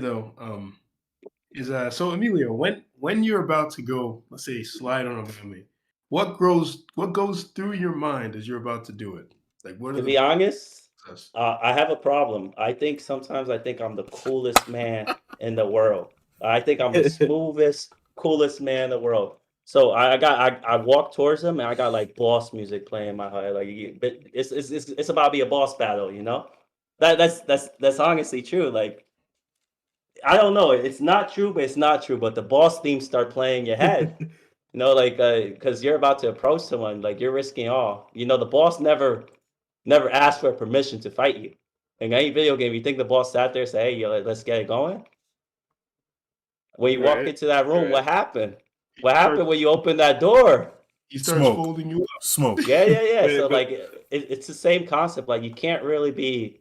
though, is so Emilio, when you're about to go, let's say, slide on a family, what goes through your mind as you're about to do it? Like, what are To the be honest, process? I have a problem. I think I'm the coolest man in the world. I think I'm the smoothest, coolest man in the world. So I walk towards him and I got like boss music playing in my head. Like but it's about to be a boss battle, you know? That's honestly true. Like I don't know. It's not true, but it's not true. But the boss themes start playing in your head. You know, like because you're about to approach someone, like you're risking all. You know, the boss never asked for permission to fight you. In any video game, you think the boss sat there and say, "Hey, yo, let's get it going." When you walk Right, into that room, right. what happened? He What starts happened when you open that door? he starts Smoke. folding you up. Smoke. Yeah, yeah, yeah. Man, So but like, it's the same concept. Like, you can't really be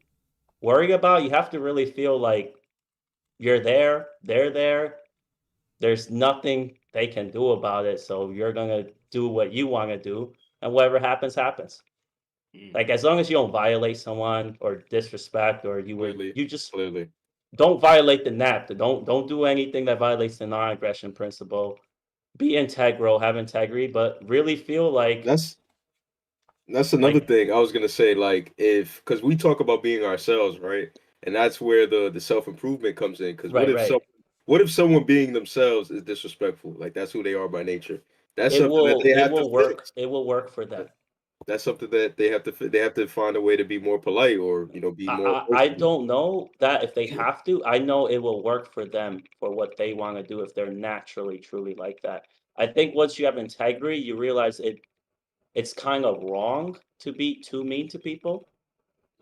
worried about. You have to really feel like you're there. They're there. There's nothing they can do about it. So you're gonna do what you want to do, and whatever happens, happens. Mm. Like as long as you don't violate someone or disrespect, or clearly, you just clearly. don't violate the NAP. Don't do anything that violates the non-aggression principle. Be integral, have integrity, but really feel That's that's another like thing I was gonna say. Like, if because we talk about being ourselves, right? And that's where the self improvement comes in. Because right, right. what if someone being themselves is disrespectful? Like that's who they are by nature. That's something that they It have to will work. fix. It will work for them. That's something that they have to find a way to be more polite or be more I approachable. don't know that if they have to. I know it will work for them for what they want to do if they're naturally truly like that. I think once you have integrity, you realize it's kind of wrong to be too mean to people.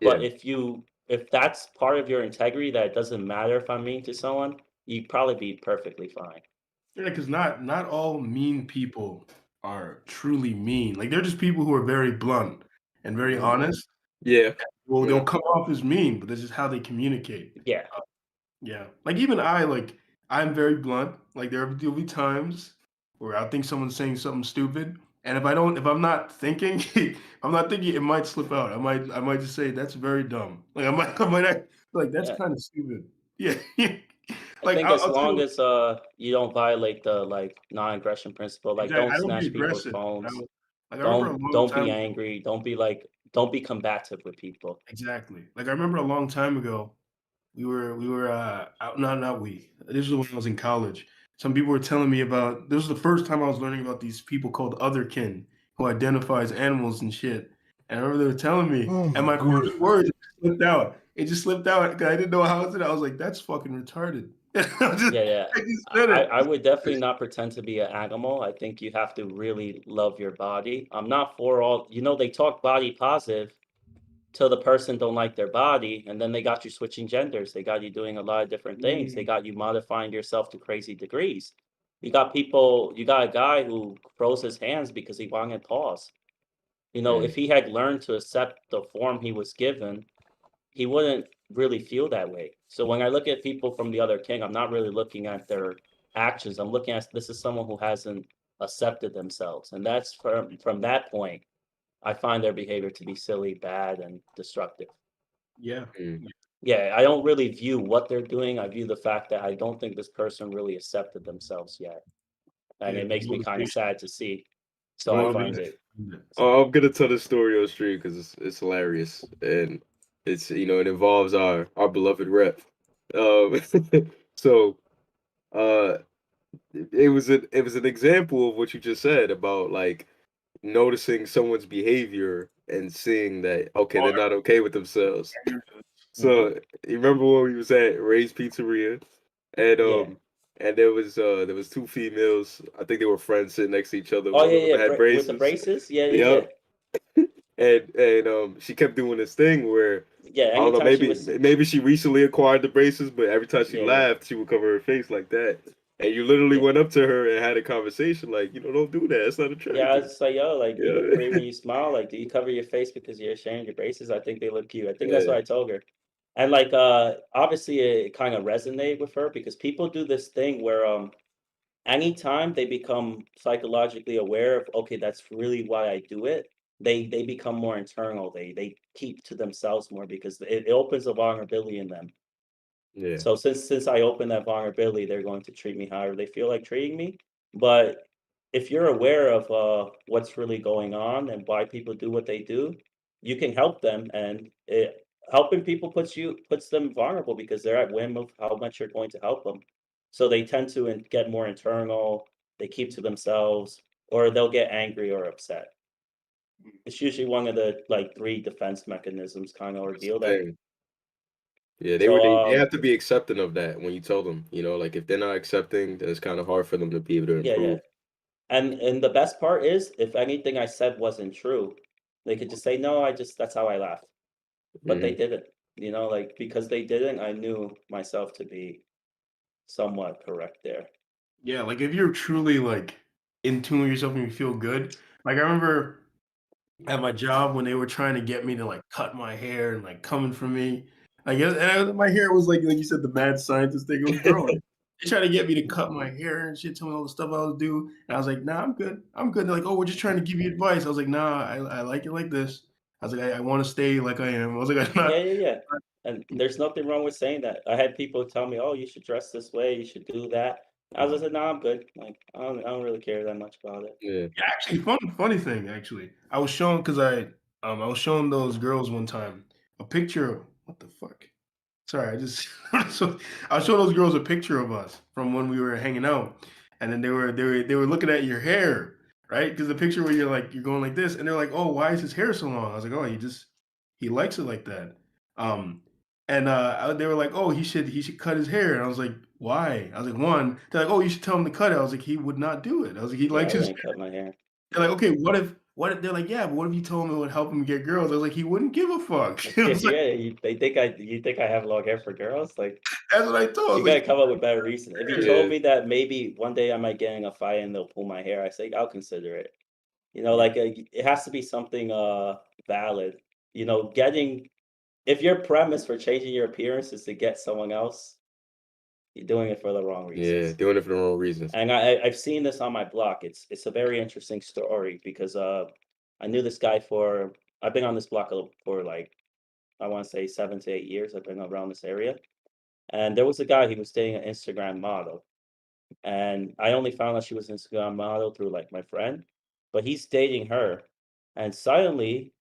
But Yeah, if that's part of your integrity that it doesn't matter if I'm mean to someone, you'd probably be perfectly fine. Yeah, because not all mean people are truly mean. Like they're just people who are very blunt and very Mhm. honest. yeah, Well, they'll yeah. come off as mean, but this is how they communicate. Yeah. Yeah. Like even I'm very blunt. Like there'll be times where I think someone's saying something stupid. And if I'm not thinking, I'm not thinking it might slip out. I might just say that's very dumb. Like I might act like that's Yeah. kind of stupid. Yeah. I Like think as I'll tell long you as you don't violate the like non-aggression principle, like exactly. don't I don't be snatch people's aggressive. phones, I remember a long don't time be ago. angry, don't be combative with people. Exactly. Like I remember a long time ago, we were out not we. This was when I was in college. Some people were telling me about this was the first time I was learning about these people called otherkin who identify as animals and shit. And I remember they were telling me, Oh and my my god. first word slipped out. It just slipped out because I didn't know how to. I was like, "That's fucking retarded." Yeah, yeah. I just said it. I would definitely not pretend to be an animal. I think you have to really love your body. I'm not for all, they talk body positive till the person don't like their body, and then they got you switching genders. They got you doing a lot of different things. They Mm, got you modifying yourself to crazy degrees. You got a guy who froze his hands because he wanted paws. Mm. If he had learned to accept the form he was given, he wouldn't really feel that way. So when I look at people from the other king, I'm not really looking at their actions. I'm looking at this is someone who hasn't accepted themselves. And that's from that point, I find their behavior to be silly, bad, and destructive. yeah. Mm. Yeah, I don't really view what they're doing. I view the fact that I don't think this person really accepted themselves yet. And Yeah. it makes me kind of sad to see. So I Um, find it. I'm gonna tell this story on stream because it's hilarious and it's it involves our beloved rep. Um, so uh, it was an example of what you just said about like noticing someone's behavior and seeing that okay they're not okay with themselves. Mhm. So you remember when we was at Ray's Pizzeria and Yeah. there was two females. I think they were friends sitting next to each other. Oh One of yeah, them yeah. had With the braces. braces? Yeah, yeah, Yep. yeah. And she kept doing this thing where Yeah, I don't know, anytime she was maybe she recently acquired the braces, but every time she yeah, yeah. laughed, she would cover her face like that. And you literally Yeah. went up to her and had a conversation like, don't do that. It's not Yeah, I attractive. was just like, "Yo, like, you look Yeah, great when you smile. Like, do you cover your face because you're ashamed of your braces? I think they look cute." I think that's yeah, what I told her. And, like, obviously, it kinda resonated with her because people do this thing where, anytime they become psychologically aware of, "Okay, that's really why I do it," they become more internal. They keep to themselves more because it opens a vulnerability in them. Yeah. So since I opened that vulnerability, they're going to treat me however they feel like treating me. But if you're aware of what's really going on and why people do what they do, you can help them, and helping people puts them vulnerable because they're at whim of how much you're going to help them. So they tend to get more internal. They keep to themselves, or they'll get angry or upset. It's usually one of the like three defense mechanisms kind of That's the ordeal that. thing. Yeah, So they have to be accepting of that when you tell them, you know, like if they're not accepting, then it's kind of hard for them to be able to yeah, yeah. improve. And the best part is, if anything I said wasn't true, they could just say, "No, I just that's how I laughed." But they Hmm. didn't, like, because they didn't, I knew myself to be somewhat correct there. Yeah, like if you're truly like in tune with yourself and you feel good. Like I remember at my job when they were trying to get me to like cut my hair and like coming for me. My hair was like you said, the mad scientist thing. It was growing. They tried to get me to cut my hair and shit, tell me all the stuff I was do. And I was like, nah, I'm good. I'm good. They're like, oh, we're just trying to give you advice. I was like, nah, I like it like this. I was like, I want to stay like I am. I was like, I'm Yeah, not. yeah, yeah. And there's nothing wrong with saying that. I had people tell me, "Oh, you should dress this way, you should do that." I was just like, "No, I'm good." Like, I don't really care that much about it. Yeah. Yeah, actually, funny thing. Actually, I was showing because I was showing those girls one time a picture of what the fuck. Sorry, I just so I showed those girls a picture of us from when we were hanging out, and then they were looking at your hair, right? Because the picture where you're like you're going like this, and they're like, "Oh, why is his hair so long?" I was like, "Oh, he likes it like that." Um, and they were like, "Oh, he should cut his hair," and I was like, "Why?" I was like, "One." They're like, "Oh, you should tell him to cut it." I was like, "He would not do it." I was like, "He Yeah, likes I his." wouldn't cut my hair. They're like, "Okay, what if?" They're like, "Yeah, but what if you told him it would help him get girls?" I was like, "He wouldn't give a fuck." I was like, Yeah, you think I have long hair for girls? Like, that's what I told. I you was like, gotta come up with better reason. If you told Yeah. me that maybe one day I might get in a fight and they'll pull my hair, I say I'll consider it. "Yeah." Like, it has to be something valid. Getting if your premise for changing your appearance is to get someone else, you're doing it for the wrong Yeah. reasons. Doing it for the wrong reasons. And I've seen this on my block. It's a very interesting story because I knew this guy for I've been on this block for like I want to say 7 to 8 years. I've been around this area, and there was a guy, he was dating an Instagram model, and I only found out she was an Instagram model through like my friend, but he's dating her, and suddenly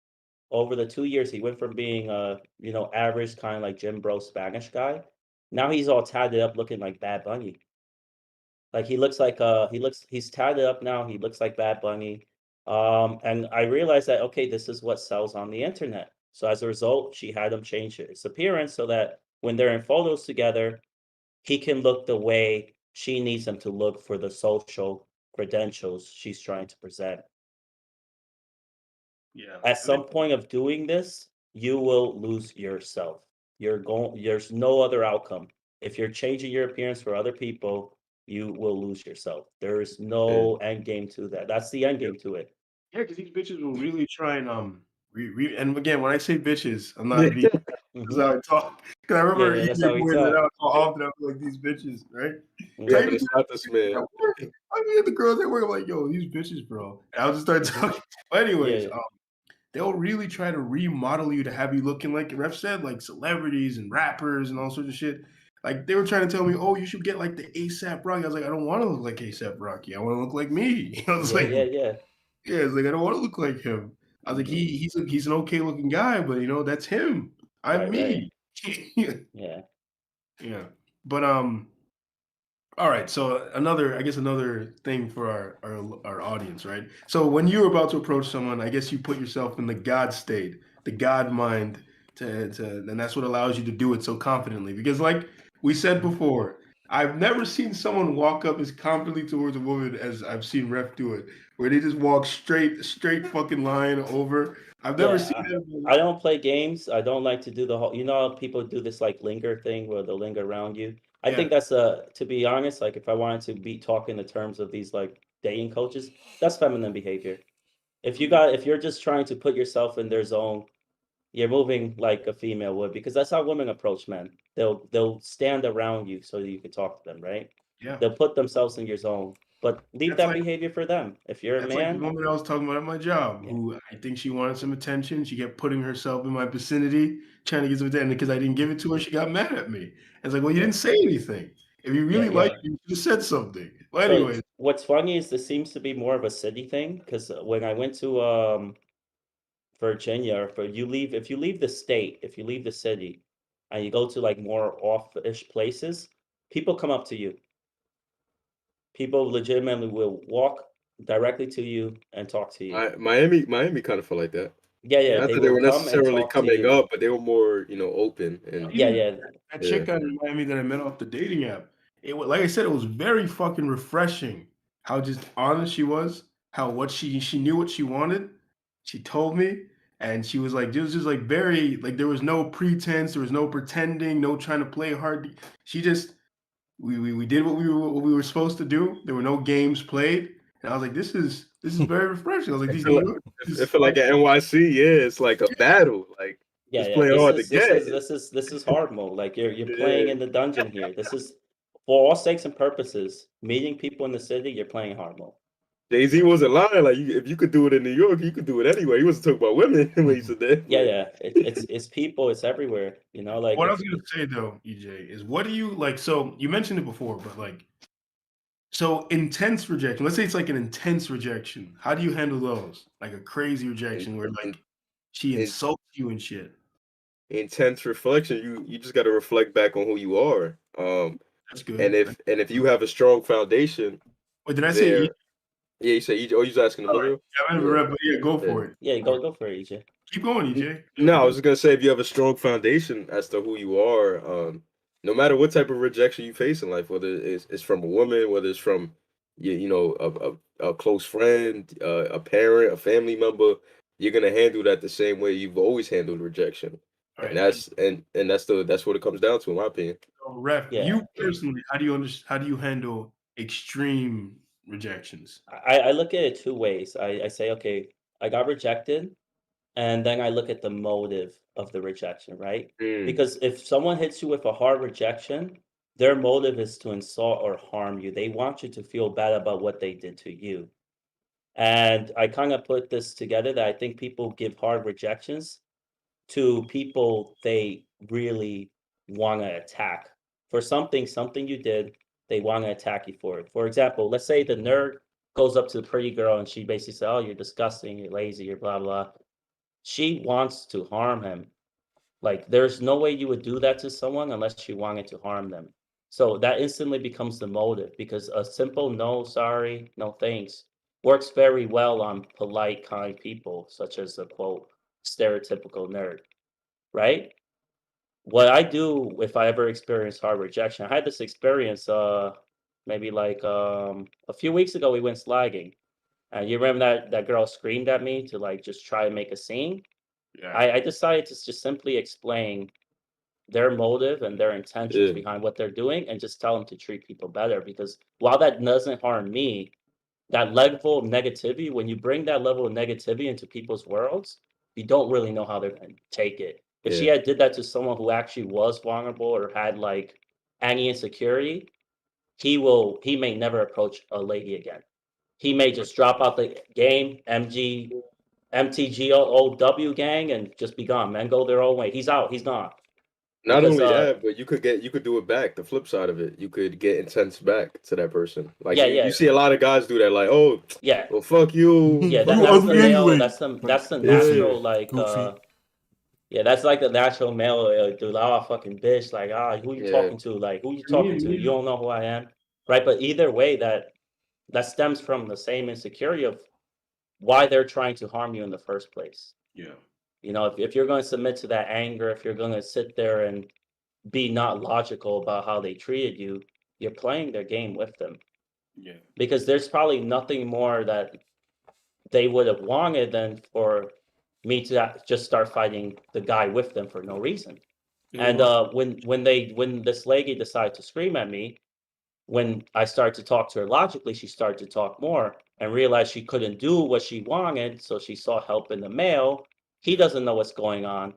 over the 2 years he went from being a average kind of like gym bro Spanish guy. Now he's all tatted up, looking like Bad Bunny. Like, he looks like, he's tatted up now, he looks like Bad Bunny, and I realized that, okay, this is what sells on the internet. So as a result, she had him change his appearance so that when they're in photos together, he can look the way she needs him to look for the social credentials she's trying to present. Yeah. At And then some point of doing this, you will lose yourself. There's no other outcome. If you're changing your appearance for other people, you will lose yourself. There is Yeah. no end game to that. That's the end yeah, game to it. because these bitches will really try and and again, when I say bitches, I'm not being that's Mhm. how I talk. Because I Yeah, remember yeah, that's EJ how we pointed it talk. out so often. I was like, these bitches, right? Yeah, I Mhm. but even it's not this at man. work. I mean, the girls at work, I'm like, yo, these bitches, bro. And I'll just start Mhm. talking. But Yeah, anyways, yeah. they'll really try to remodel you to have you looking like Ref said, like celebrities and rappers and all sorts of shit. Like they were trying to tell me, oh, you should get like the ASAP Rocky. I was like, I don't want to look like ASAP Rocky. I want to look like me. I was Yeah, like, yeah, yeah. yeah, it's like I don't want to look like him. I was like, Mhm. he's an okay looking guy, but that's him. I'm Right, right. me. Yeah. Yeah. Yeah. But all right, so I guess another thing for our audience, right? So when you're about to approach someone, I guess you put yourself in the God state, the God mind, and that's what allows you to do it so confidently. Because, like we said before, I've never seen someone walk up as confidently towards a woman as I've seen Ref do it, where they just walk straight fucking line over. I've never seen Yeah, that. I don't play games. I don't like to do the whole how people do this, like, linger thing where they'll linger around you. I Yeah, think that's, to be honest, like, if I wanted to be talking in terms of these, like, dating coaches, that's feminine behavior. If you're just trying to put yourself in their zone, you're moving like a female would, because that's how women approach men. They'll stand around you so that you can talk to them, right? yeah, They'll put themselves in your zone. But leave That's that like behavior for them. If you're a that's like the man, woman I was talking about at my job, yeah, who I think she wanted some attention. She kept putting herself in my vicinity, trying to get some attention. Because I didn't give it to her, she got mad at me. It's like, well, you yeah, didn't say anything. If you yeah, really yeah. liked me, you should have said something. Well, So anyway, what's funny is this seems to be more of a city thing because when I went to Virginia, or if you leave the state, if you leave the city, and you go to like more off-ish places, people come up to you. People legitimately will walk directly to you and talk to you. Miami kind of felt like that. Yeah, yeah, Not they that they will were come and necessarily talk to coming you. up, but they were more, open and Yeah, even yeah, that yeah. chick out in Miami that I met off the dating app, like I said, it was very fucking refreshing how just honest she was, how what she knew what she wanted. She told me, and she was like, it was just like very like there was no pretense, there was no pretending, no trying to play hard. She just we did what we were supposed to do. There were no games played, and I was like, this is very refreshing. I was like, It these feel New like York it is feel like like at NYC, yeah, it's like a battle. Like yeah, it's yeah. playing This hard to is this get. is this is this is hard mode. Like you're playing Yeah. in the dungeon here. This is for all sakes and purposes. Meeting people in the city, you're playing hard mode. Jay-Z wasn't lying. Like if you could do it in New York, you could do it anywhere. He wasn't talking about women when he said that. Yeah, But yeah. It's people. It's everywhere. You know, like what I if was gonna say though, EJ, is what do you like? So you mentioned it before, but like, so intense rejection. Let's say it's like an intense rejection. How do you handle those? Like a crazy in, rejection where in, like she in insults you and shit. intense reflection, you just got to reflect back on who you are. That's And good. if you have a strong foundation Wait, did I say E? there, yeah, you say, oh, you was asking All right. Emilio? I remember, Yeah, but yeah, go yeah. for it. yeah, Go for it. go for it, EJ. Keep going, EJ. No, I was just gonna say if you have a strong foundation as to who you are, no matter what type of rejection you face in life, whether it's from a woman, whether it's from a close friend, a parent, a family member, you're gonna handle that the same way you've always handled rejection, All and right. that's what it comes down to, in my opinion. So, Ref, Yeah, you personally, how do you handle extreme rejections? I look at it two ways. I say, okay, I got rejected, and then I look at the motive of the rejection, right? Mm, Because if someone hits you with a hard rejection, their motive is to insult or harm you. They want you to feel bad about what they did to you. And I kind of put this together that I think people give hard rejections to people they really want to attack for something you did. They want to attack you for it. For example, let's say the nerd goes up to the pretty girl and she basically says, "Oh, you're disgusting, you're lazy, you're blah blah." She wants to harm him. Like there's no way you would do that to someone unless you wanted to harm them. So that instantly becomes the motive because a simple no, sorry, no thanks works very well on polite, kind people, such as a quote stereotypical nerd, right? What I do if I ever experience hard rejection, I had this experience maybe like a few weeks ago we went slagging. You remember that girl screamed at me to like just try and make a scene? Yeah. I decided to just simply explain their motive and their intentions yeah, behind what they're doing and just tell them to treat people better because while that doesn't harm me, that level of negativity, when you bring that level of negativity into people's worlds, you don't really know how they're going to take it. If she yeah, had did that to someone who actually was vulnerable or had like any insecurity, he may never approach a lady again. He may just drop out the game, MTGOW gang, and just be gone. Men go their own way. He's out. He's gone. Not Because only that, but you could do it back. The flip side of it, you could get intense back to that person. Like yeah, you yeah, see a lot of guys do that. Like, oh, yeah, well, fuck you. yeah. Fuck You That's you. the ugly male. anyway. Like, That's the Yeah, natural like Goofy. yeah. That's like the natural male dude. Oh fucking bitch. Like who you yeah, talking to? Like who you me, talking to? You me. don't know who I am, right? But either way, that stems from the same insecurity of why they're trying to harm you in the first place. Yeah. You know, if you're going to submit to that anger, if you're going to sit there and be not logical about how they treated you, you're playing their game with them Yeah. because there's probably nothing more that they would have wanted than for me to just start fighting the guy with them for no reason. And when this lady decided to scream at me, when I started to talk to her logically, she started to talk more and realized she couldn't do what she wanted, so she saw help in the male. He doesn't know what's going on.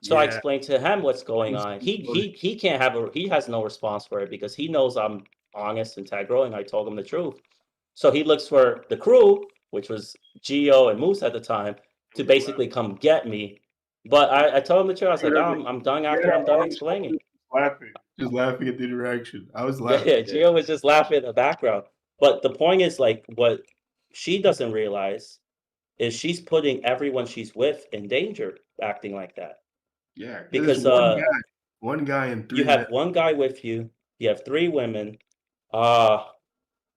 So I Yeah. explained to him what's going on. He can't have he has no response for it because he knows I'm honest, integral, and I told him the truth. So he looks for the crew, which was Geo and Moose at the time, to basically come get me. But I told him the truth. I was like, I'm done after I'm done explaining. Just laughing at the interaction. I was Yeah, laughing. yeah, Gio was just laughing in the background. But the point is, like, what she doesn't realize is she's putting everyone she's with in danger acting like that. Yeah, Because one guy and you three men. have one guy with you, you have three women.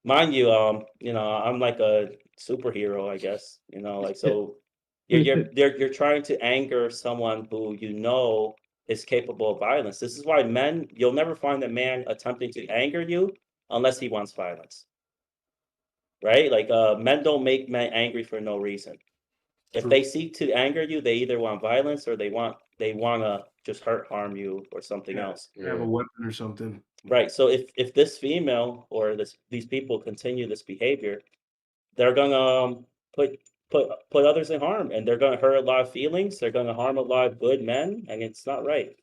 Mind you, I'm like a superhero, I guess. Like, so you're trying to anger someone who is capable of violence. This is why you'll never find a man attempting to anger you unless he wants violence. Right? Like, men don't make men angry for no reason. If True. they seek to anger you, they either want violence or they wanna just harm you or something else. They have a weapon or something. Right. So if this female or these people continue this behavior, they're gonna put others in harm, and they're gonna hurt a lot of feelings. They're gonna harm a lot of good men, and it's not right.